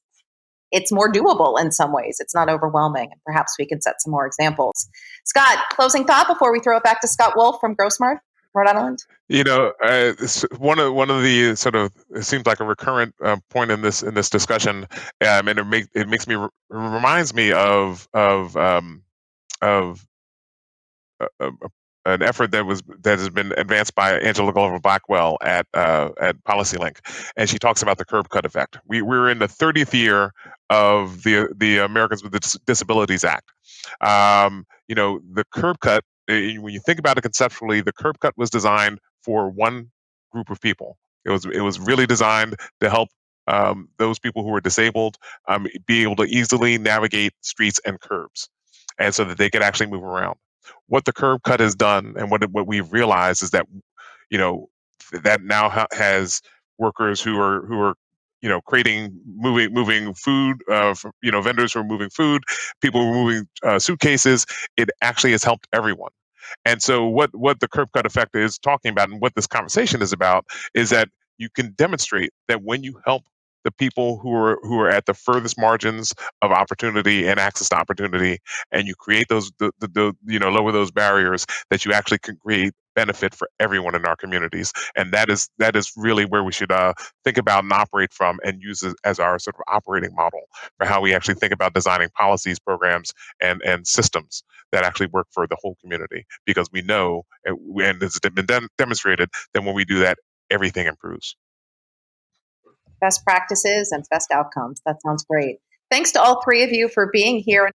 it's more doable in some ways. It's not overwhelming. And perhaps we can set some more examples. Scott, closing thought before we throw it back to Scott Wolf from Grossmont, Rhode Island? One of the sort of, it seems like a recurrent point in this discussion, and it reminds me of an effort that has been advanced by Angela Glover Blackwell at PolicyLink, and she talks about the curb cut effect. We're in the 30th year of the Americans with Disabilities Act. The curb cut, when you think about it conceptually, the curb cut was designed for one group of people. It was really designed to help those people who are disabled be able to easily navigate streets and curbs, and so that they could actually move around. What the curb cut has done, and what we've realized, is that that now has workers who are creating, moving food, vendors who are moving food, people who are moving suitcases. It actually has helped everyone. And so what the curb cut effect is talking about, and what this conversation is about, is that you can demonstrate that when you help the people who are at the furthest margins of opportunity and access to opportunity, and you create those lower those barriers, that you actually can create benefit for everyone in our communities. And that is really where we should think about and operate from, and use it as our sort of operating model for how we actually think about designing policies, programs, and systems that actually work for the whole community. Because we know, and it's been demonstrated, that when we do that, everything improves. Best practices and best outcomes. That sounds great. Thanks to all three of you for being here.